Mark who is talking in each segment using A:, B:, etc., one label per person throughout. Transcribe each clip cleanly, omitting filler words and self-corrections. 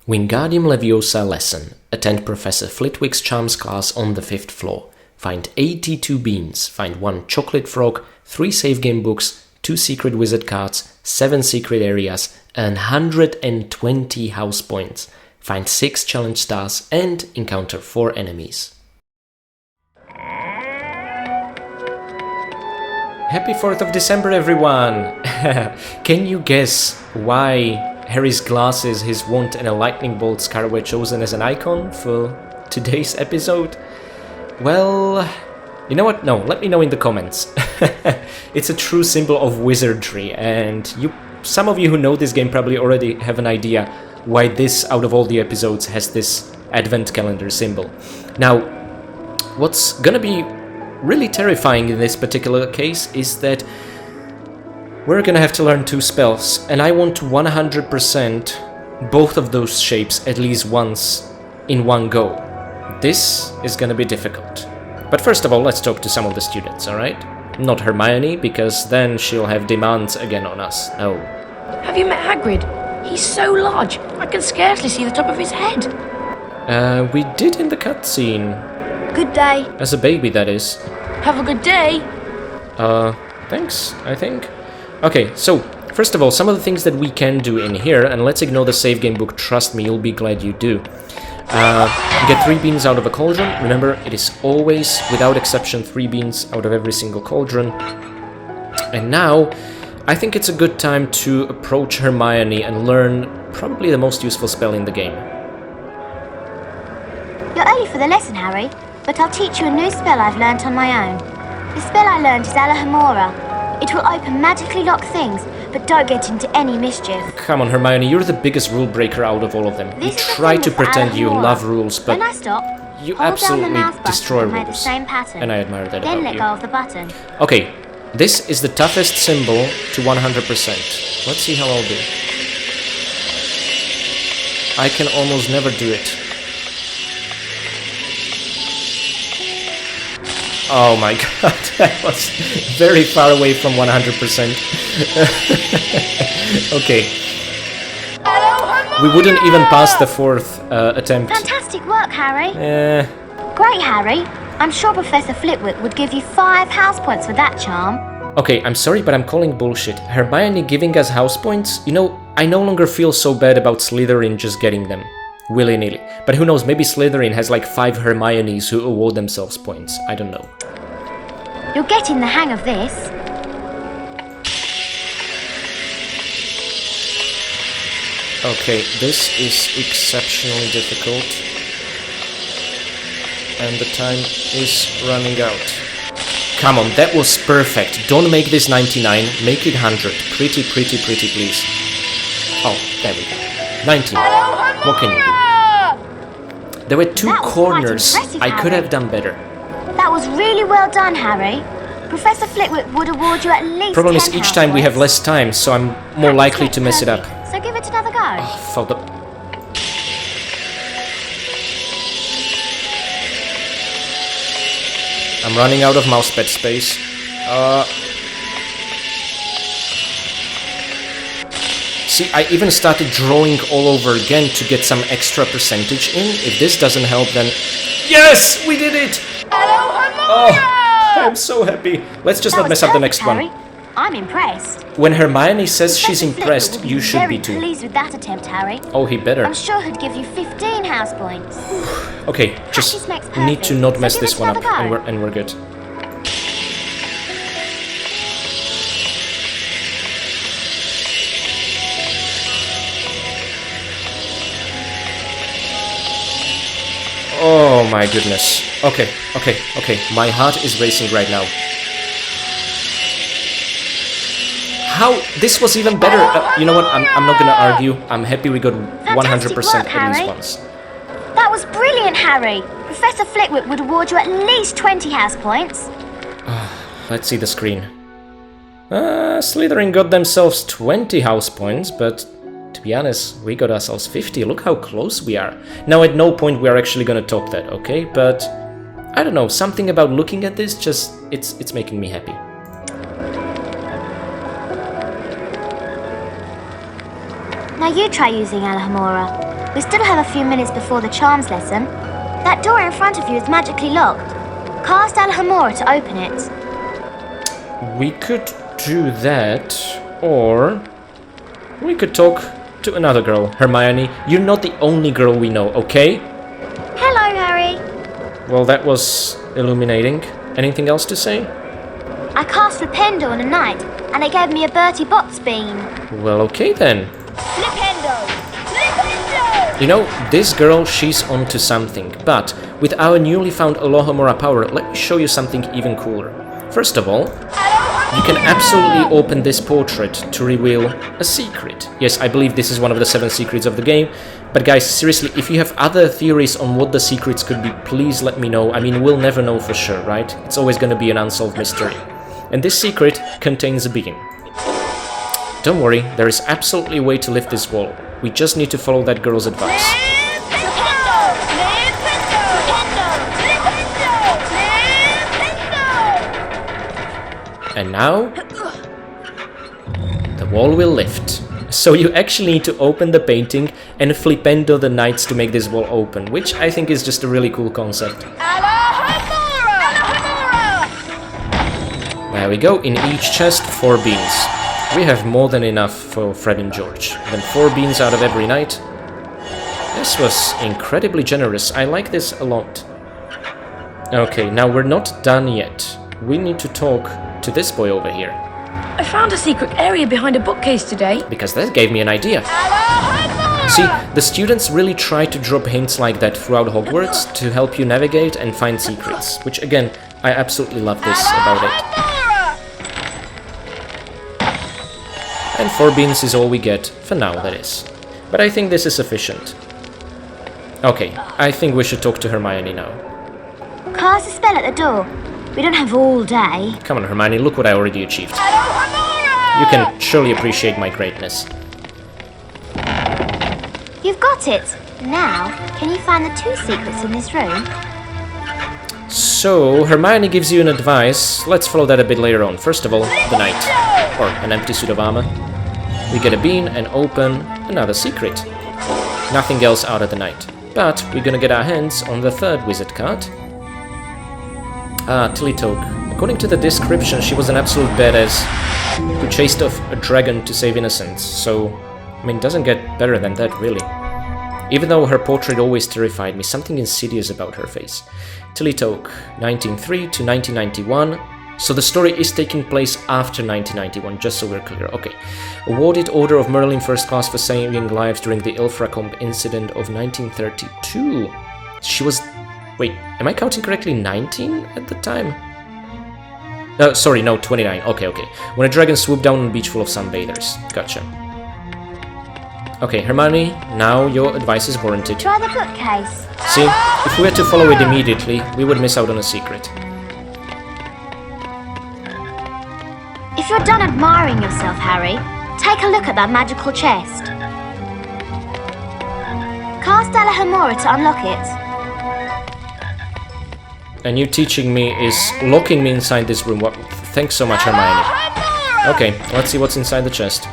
A: Wingardium Leviosa lesson. Attend Professor Flitwick's Charms class on the 5th floor. Find 82 beans. Find 1 chocolate frog, 3 save game books, 2 secret wizard cards, 7 secret areas, and 120 house points. Find 6 challenge stars and encounter 4 enemies. Happy 4th of December, everyone! Can you guess why Harry's glasses, his wand, and a lightning bolt scar were chosen as an icon for today's episode? Well, you know what? No, let me know in the comments. It's a true symbol of wizardry, and some of you who know this game probably already have an idea why this, out of all the episodes, has this advent calendar symbol. Now, what's gonna be really terrifying in this particular case is that we're gonna have to learn 2 spells, and I want to 100% both of those shapes at least once in one go. This is gonna be difficult. But first of all, let's talk to some of the students, alright? Not Hermione, because then she'll have demands again on us. No.
B: Have you met Hagrid? He's so large, I can scarcely see the top of his head.
A: We did in the cutscene.
B: Good day.
A: As a baby, that is.
B: Have a good day.
A: Thanks, I think. Okay, so, first of all, some of the things that we can do in here, and let's ignore the save game book, trust me, you'll be glad you do. Get 3 beans out of a cauldron. Remember, it is always, without exception, 3 beans out of every single cauldron. And now, I think it's a good time to approach Hermione and learn probably the most useful spell in the game.
C: You're early for the lesson, Harry, but I'll teach you a new spell I've learnt on my own. The spell I learned is Alahomora. It will open magically locked things, but don't get into any mischief.
A: Come on, Hermione, you're the biggest rule breaker out of all of them. You try to pretend you love rules, but
C: when I stop,
A: you
C: hold
A: absolutely
C: down the mouse
A: destroy
C: button and
A: rules.
C: the same pattern.
A: And I admire that
C: then
A: about
C: let
A: you.
C: go of the button.
A: Okay, this is the toughest symbol to 100%. Let's see how I'll do. I can almost never do it. Oh my god, that was very far away from 100%. Okay. We wouldn't even pass the 4th attempt.
C: Fantastic work, Harry.
A: Eh.
C: Great, Harry. I'm sure Professor Flitwick would give you 5 house points for that charm.
A: Okay, I'm sorry, but I'm calling bullshit. Hermione giving us house points? You know, I no longer feel so bad about Slytherin just getting them. Willy-nilly. But who knows, maybe Slytherin has like 5 Hermiones who award themselves points. I don't know.
C: You're getting the hang of this.
A: Okay, this is exceptionally difficult. And the time is running out. Come on, that was perfect. Don't make this 99, make it 100. Pretty, please. Oh, there we go. 19. What can you do? There were 2
C: That was
A: corners.
C: quite impressive,
A: I could
C: Harry.
A: have done better.
C: That was really well done, Harry. Professor Flitwick would award you at least
A: Problem
C: 10
A: is, each
C: house
A: time we have
C: points.
A: less time, so I'm more likely to mess it up.
C: So give it another go.
A: Oh, for the... I'm running out of mousepad space. See, I even started drawing all over again to get some extra percentage in. If this doesn't help, then... Yes! We did it! Oh, I'm so happy. Let's just
C: That
A: not
C: was
A: mess up the
C: perfect,
A: next
C: Harry.
A: one.
C: I'm impressed.
A: When Hermione says she's
C: Professor Flitwick
A: impressed,
C: will be
A: you should be
C: very
A: too.
C: pleased with that attempt, Harry.
A: Oh, he better.
C: I'm sure he'd give you 15 house points.
A: Okay, just
C: Practice makes
A: need to
C: perfect,
A: not
C: so
A: mess
C: give
A: this
C: it
A: one up,
C: another go.
A: and we're good. Oh my goodness. Okay. My heart is racing right now. How? This was even better. You know what? I'm not gonna argue. I'm happy we got 100%
C: work,
A: at least
C: Harry.
A: once.
C: That was brilliant, Harry. Professor Flitwick would award you at least 20 house points.
A: Let's see the screen. Slytherin got themselves 20 house points, but to be honest, we got ourselves 50. Look how close we are. Now, at no point we are actually gonna top that, okay? But I don't know, something about looking at this just it's making me happy.
C: Now you try using Alahomora. We still have a few minutes before the charms lesson. That door in front of you is magically locked. Cast Alhamora to open it.
A: We could do that, or we could talk to another girl. Hermione, you're not the only girl we know, okay?
C: Hello, Harry.
A: Well, that was illuminating. Anything else to say?
C: I cast Flipendo on a knight, and it gave me a Bertie Bott's bean.
A: Well, okay then.
C: Flipendo! Flipendo!
A: You know, this girl, she's onto something, but with our newly found Alohomora power, let me show you something even cooler. First of all, you can absolutely open this portrait to reveal a secret. Yes, I believe this is one of the 7 secrets of the game, but guys, seriously, if you have other theories on what the secrets could be, please let me know. I mean, we'll never know for sure, right? It's always gonna be an unsolved mystery. And this secret contains a bean. Don't worry, there is absolutely a way to lift this wall. We just need to follow that girl's advice. And now, the wall will lift. So you actually need to open the painting and flipendo the knights to make this wall open, which I think is just a really cool concept. There we go, in each chest 4 beans. We have more than enough for Fred and George. Then 4 beans out of every knight. This was incredibly generous, I like this a lot. Okay, now we're not done yet. We need to talk to this boy over here.
B: I found a secret area behind a bookcase today.
A: Because that gave me an idea. See, the students really try to drop hints like that throughout Hogwarts to help you navigate and find secrets, which again, I absolutely love this about it. And 4 beans is all we get, for now that is. But I think this is sufficient. Okay, I think we should talk to Hermione now.
C: Cast a spell at the door. We don't have all day.
A: Come on, Hermione, look what I already achieved. You can surely appreciate my greatness.
C: You've got it. Now, can you find the 2 secrets in this room?
A: So, Hermione gives you an advice. Let's follow that a bit later on. First of all, the knight. Or an empty suit of armor. We get a bean and open another secret. Nothing else out of the knight. But we're gonna get our hands on the 3rd wizard card. Tilly Toke. According to the description, she was an absolute badass who chased off a dragon to save innocents, so, I mean, doesn't get better than that, really. Even though her portrait always terrified me, something insidious about her face. Tilly Toke, 1903 to 1991, so the story is taking place after 1991, just so we're clear. Okay. Awarded Order of Merlin First Class for saving lives during the Ilfracombe incident of 1932. She was... Wait, am I counting correctly? 19 at the time? Sorry, no, 29. Okay. When a dragon swooped down on a beach full of sunbathers. Gotcha. Okay, Hermione, now your advice is warranted.
C: Try the bookcase.
A: See, if we were to follow it immediately, we would miss out on a secret.
C: If you're done admiring yourself, Harry, take a look at that magical chest. Cast Alhamora to unlock it.
A: And you teaching me is locking me inside this room. What? Thanks so much, Hermione. Okay, let's see what's inside the chest.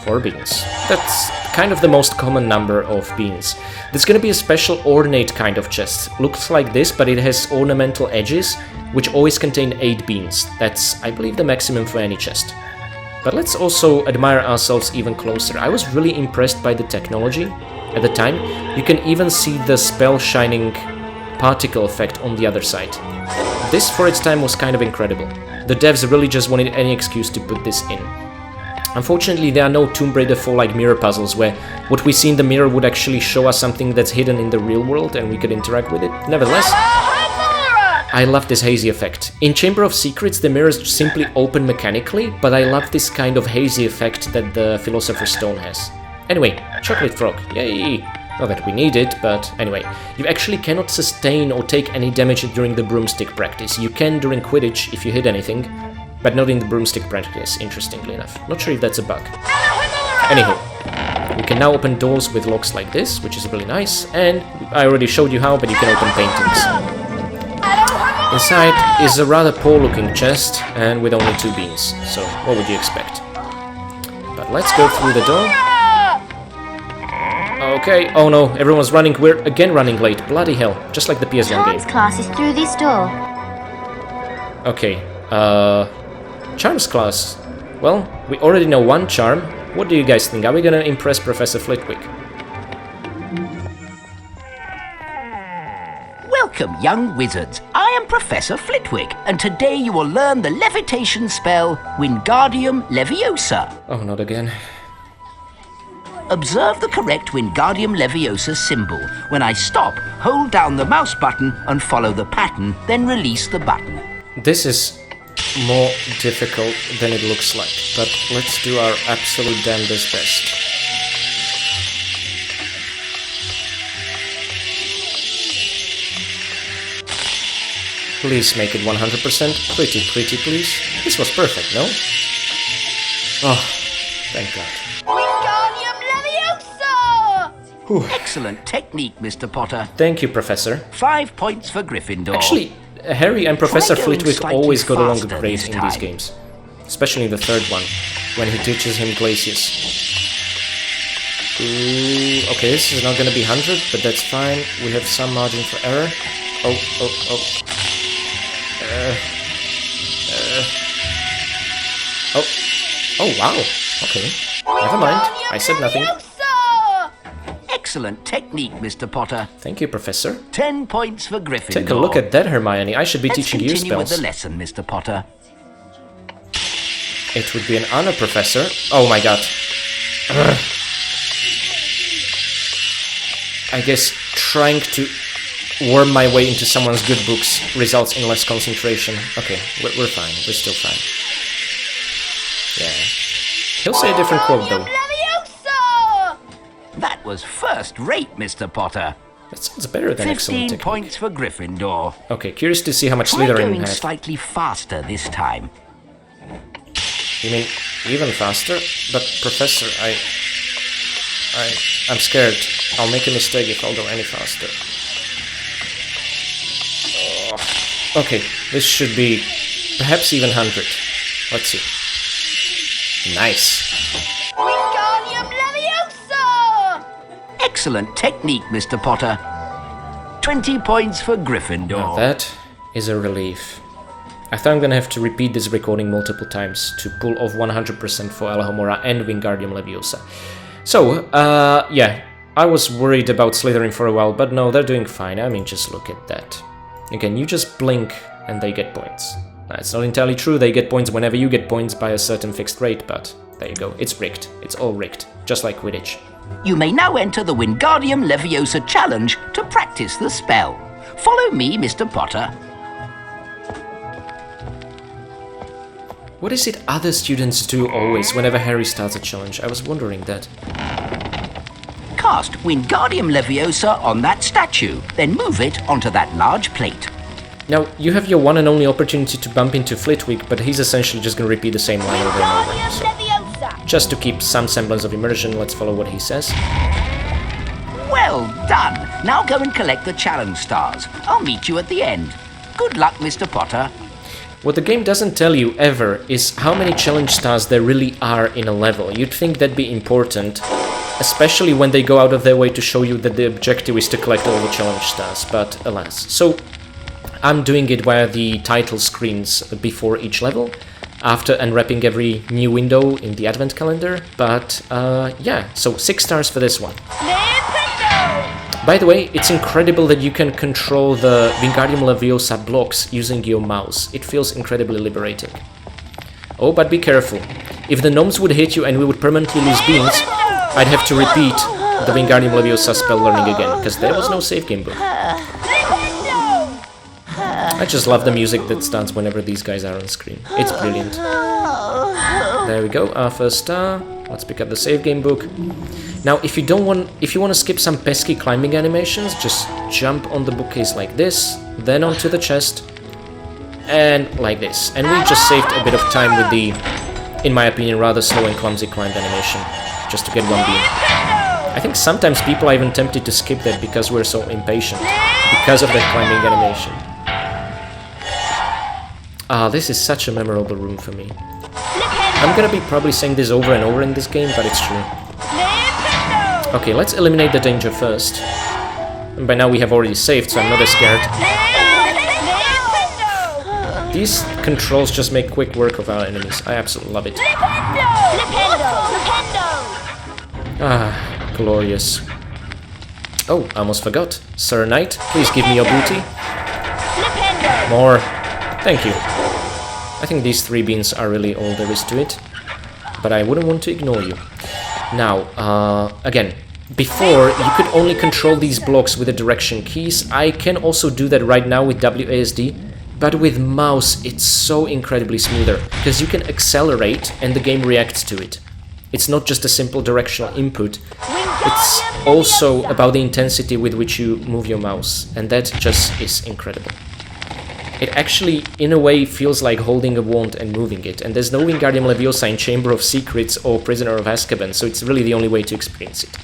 A: 4 beans. That's kind of the most common number of beans. There's gonna be a special ornate kind of chest. Looks like this, but it has ornamental edges, which always contain 8 beans. That's, I believe, the maximum for any chest. But let's also admire ourselves even closer. I was really impressed by the technology at the time. You can even see the spell shining particle effect on the other side. This, for its time, was kind of incredible. The devs really just wanted any excuse to put this in. Unfortunately, there are no Tomb Raider 4-like mirror puzzles where what we see in the mirror would actually show us something that's hidden in the real world and we could interact with it. Nevertheless, I love this hazy effect. In Chamber of Secrets, the mirrors simply open mechanically, but I love this kind of hazy effect that the Philosopher's Stone has. Anyway, Chocolate Frog, yay! Not that we need it, but anyway. You actually cannot sustain or take any damage during the broomstick practice. You can during Quidditch if you hit anything, but not in the broomstick practice, interestingly enough. Not sure if that's a bug. Anywho, we can now open doors with locks like this, which is really nice, and I already showed you how, but you can open paintings. Inside is a rather poor-looking chest, and with only 2 beans, so what would you expect? But let's go through the door. Okay, oh no, everyone's running. We're again running late. Bloody hell, just like the PS1
C: Charms
A: game.
C: class is through this door.
A: Okay, Charms class. Well, we already know one charm. What do you guys think? Are we gonna impress Professor Flitwick?
D: Welcome, young wizards. I am Professor Flitwick, and today you will learn the levitation spell Wingardium Leviosa.
A: Oh, not again.
D: Observe the correct Wingardium Leviosa symbol. When I stop, hold down the mouse button and follow the pattern, then release the button.
A: This is more difficult than it looks like, but let's do our absolute damnedest best. Please make it 100%. Pretty, please. This was perfect, no? Oh, thank God.
C: Wingardium Leviosa!
D: Excellent technique, Mr. Potter.
A: Thank you, Professor.
D: 5 points for Gryffindor.
A: Actually, Harry and Professor
D: Try going
A: Flitwick
D: slightly
A: always got along
D: faster
A: great
D: this
A: in these
D: time.
A: games. Especially in the third one, when he teaches him Glacius. Ooh, okay, this is not gonna be 100, but that's fine. We have some margin for error. Oh. Oh, wow. Okay. Never mind. I said nothing.
D: Excellent technique, Mr. Potter.
A: Thank you, Professor.
D: 10 points for Gryffindor.
A: Take a look at that, Hermione. I should be
D: Let's
A: teaching you
D: continue with
A: spells.
D: the lesson, Mr. Potter.
A: It would be an honor, Professor. Oh my God. I guess trying to worm my way into someone's good books results in less concentration. Okay, we're fine. We're still fine. Yeah. He'll say a different quote, though.
D: That was first rate, Mr. Potter.
A: That sounds better than excellent
D: 15
A: technique.
D: points for Gryffindor.
A: Okay, curious to see how much
D: Try
A: Slytherin
D: going
A: had.
D: slightly faster this time.
A: You mean even faster? But Professor, I'm scared. I'll make a mistake if I'll go any faster. Oh. Okay, this should be perhaps even 100. Let's see. Nice.
C: Wingardium Leviosa!
D: Excellent technique, Mr. Potter. 20 points for Gryffindor.
A: Now that is a relief. I thought I'm gonna have to repeat this recording multiple times to pull off 100% for Alohomora and Wingardium Leviosa. So, yeah, I was worried about Slytherin for a while, but no, they're doing fine. I mean, just look at that. Again, you just blink and they get points. That's not entirely true, they get points whenever you get points by a certain fixed rate, but there you go, it's rigged. It's all rigged, just like Quidditch.
D: You may now enter the Wingardium Leviosa challenge to practice the spell. Follow me, Mr. Potter.
A: What is it other students do always whenever Harry starts a challenge? I was wondering that.
D: Cast Wingardium Leviosa on that statue, then move it onto that large plate.
A: Now, you have your one and only opportunity to bump into Flitwick, but he's essentially just gonna repeat the same line over and over. So,
C: Leviosa!
A: just to keep some semblance of immersion, let's follow what he says.
D: Well done! Now go and collect the challenge stars. I'll meet you at the end. Good luck, Mr. Potter.
A: What the game doesn't tell you ever is how many challenge stars there really are in a level. You'd think that'd be important, especially when they go out of their way to show you that the objective is to collect all the challenge stars, but alas. So, I'm doing it via the title screens before each level, after unwrapping every new window in the advent calendar, but yeah, so 6 stars for this one. By the way, it's incredible that you can control the Wingardium Leviosa blocks using your mouse. It feels incredibly liberating. Oh, but be careful. If the gnomes would hit you and we would permanently lose beans, I'd have to repeat the Wingardium Leviosa spell learning again, because there was no save game book. I just love the music that starts whenever these guys are on screen. It's brilliant. There we go, our first star. Let's pick up the save game book. Now, if you want to skip some pesky climbing animations, just jump on the bookcase like this, then onto the chest, and like this. And we just saved a bit of time with the, in my opinion, rather slow and clumsy climb animation, just to get one beam. I think sometimes people are even tempted to skip that because we're so impatient, because of that climbing animation. Ah, this is such a memorable room for me. I'm gonna be probably saying this over and over in this game, but it's true. Okay, let's eliminate the danger first. And by now we have already saved, so I'm not as scared. These controls just make quick work of our enemies. I absolutely love it. Ah, glorious. Oh, I almost forgot. Sir Knight, please give me your booty. More. Thank you. I think these 3 beans are really all there is to it. But I wouldn't want to ignore you. Now, again, before you could only control these blocks with the direction keys. I can also do that right now with WASD. But with mouse, it's so incredibly smoother. Because you can accelerate and the game reacts to it. It's not just a simple directional input. It's also about the intensity with which you move your mouse. And that just is incredible. It actually, in a way, feels like holding a wand and moving it. And there's no Wingardium Leviosa in Chamber of Secrets or Prisoner of Azkaban, so it's really the only way to experience it.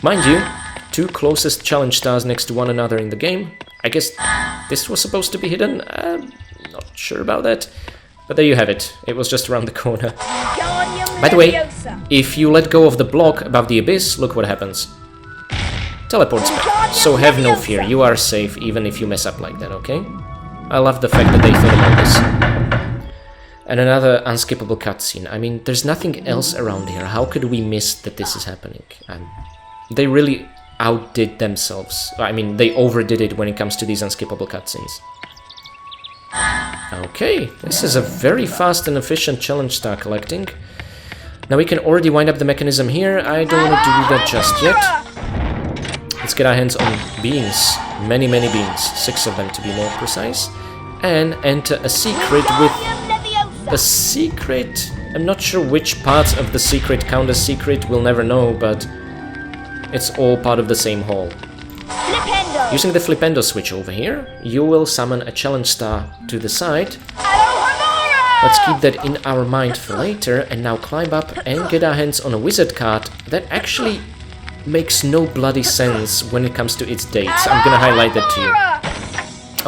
A: Mind you, 2 closest challenge stars next to one another in the game. I guess this was supposed to be hidden. I'm not sure about that. But there you have it. It was just around the corner. By the way, if you let go of the block above the abyss, look what happens. Teleports back. So have no fear, you are safe even if you mess up like that, okay? I love the fact that they thought about this. And another unskippable cutscene. I mean, there's nothing else around here. How could we miss that this is happening? They really outdid themselves. I mean, they overdid it when it comes to these unskippable cutscenes. Okay, this is a very fast and efficient challenge star collecting. Now we can already wind up the mechanism here. I don't want to do that just yet. Let's get our hands on beans. Many beans. 6 of them to be more precise. And enter a secret with... A secret? I'm not sure which parts of the secret count as secret. We'll never know, but... it's all part of the same hall. Using the Flipendo switch over here, you will summon a challenge star to the side. Let's keep that in our mind for later, and now climb up and get our hands on a wizard card that actually makes no bloody sense when it comes to its dates. I'm gonna highlight that to you.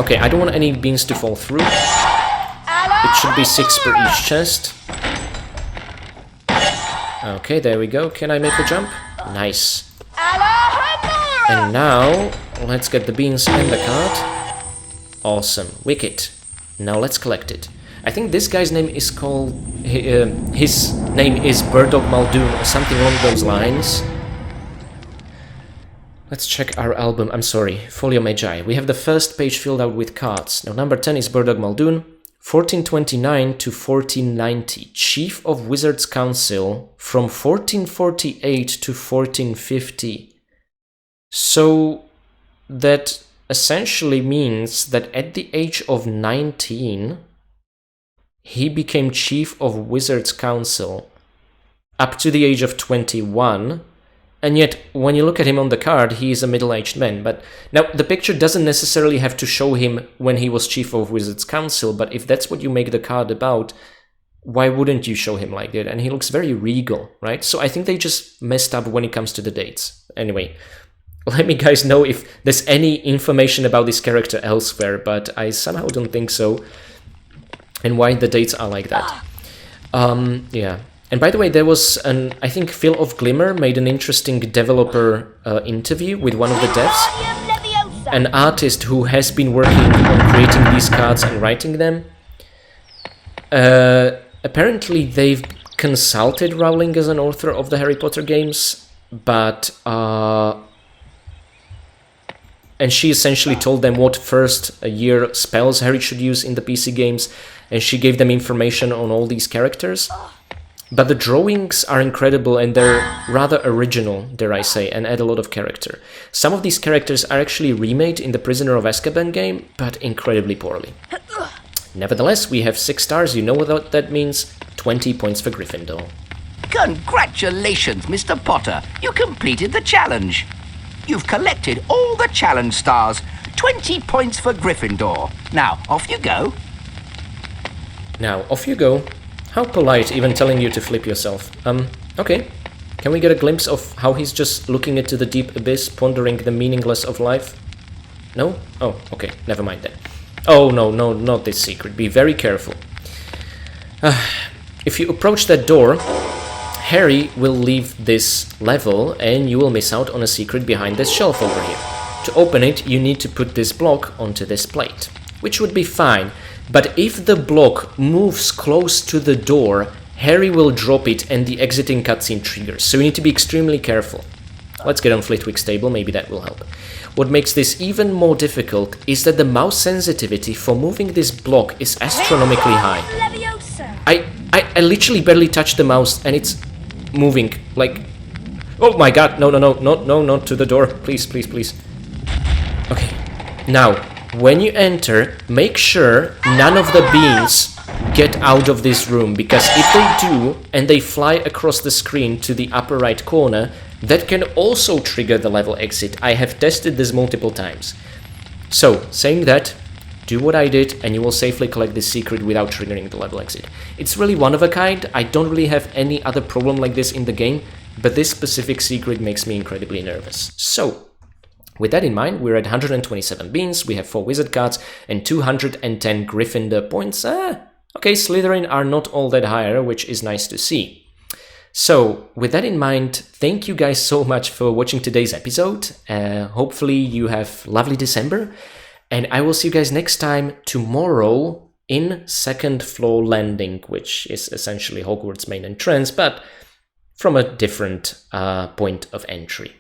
A: Okay, I don't want any beans to fall through. It should be 6 per each chest. Okay, there we go. Can I make the jump? Nice. And now, let's get the beans and the card. Awesome. Wicked. Now let's collect it. I think this guy's name is called... his name is Burdog Muldoon or something along those lines. Let's check our album. I'm sorry, Folio Magi. We have the first page filled out with cards. Now number 10 is Burdog Muldoon. 1429 to 1490. Chief of Wizards Council from 1448 to 1450. So that essentially means that at the age of 19, he became Chief of Wizards Council up to the age of 21. And yet, when you look at him on the card, he is a middle-aged man. But now, the picture doesn't necessarily have to show him when he was Chief of Wizards Council, but if that's what you make the card about, why wouldn't you show him like that? And he looks very regal, right? So I think they just messed up when it comes to the dates. Anyway, let me guys know if there's any information about this character elsewhere, but I somehow don't think so. And why the dates are like that. Yeah. And by the way, there was I think Phil of Glimmer made an interesting developer interview with one of the devs. An artist who has been working on creating these cards and writing them. Apparently they've consulted Rowling as an author of the Harry Potter games, but... and she essentially told them what first year spells Harry should use in the PC games, and she gave them information on all these characters. But the drawings are incredible and they're rather original, dare I say, and add a lot of character. Some of these characters are actually remade in the Prisoner of Azkaban game, but incredibly poorly. Nevertheless, we have 6 stars, you know what that means, 20 points for Gryffindor.
D: Congratulations, Mr. Potter, you completed the challenge. You've collected all the challenge stars, 20 points for Gryffindor. Now, off you go.
A: Now, off you go. How polite, even telling you to flip yourself. Okay. Can we get a glimpse of how he's just looking into the deep abyss, pondering the meaningless of life? No? Oh, okay. Never mind then. Oh, no, not this secret. Be very careful. If you approach that door, Harry will leave this level and you will miss out on a secret behind this shelf over here. To open it, you need to put this block onto this plate, which would be fine. But if the block moves close to the door, Harry will drop it and the exiting cutscene triggers, so you need to be extremely careful. Let's get on Flitwick's table, maybe that will help. What makes this even more difficult is that the mouse sensitivity for moving this block is astronomically high. I literally barely touched the mouse and it's moving, like... Oh my god, no, not to the door, please. Okay, now, when you enter, make sure none of the beans get out of this room, because if they do, and they fly across the screen to the upper right corner, that can also trigger the level exit. I have tested this multiple times. So, saying that, do what I did, and you will safely collect this secret without triggering the level exit. It's really one of a kind. I don't really have any other problem like this in the game, but this specific secret makes me incredibly nervous. So, with that in mind, we're at 127 beans, we have 4 wizard cards, and 210 Gryffindor points. Okay, Slytherin are not all that higher, which is nice to see. So, with that in mind, thank you guys so much for watching today's episode. Hopefully you have lovely December, and I will see you guys next time tomorrow in Second Floor Landing, which is essentially Hogwarts main entrance, but from a different point of entry.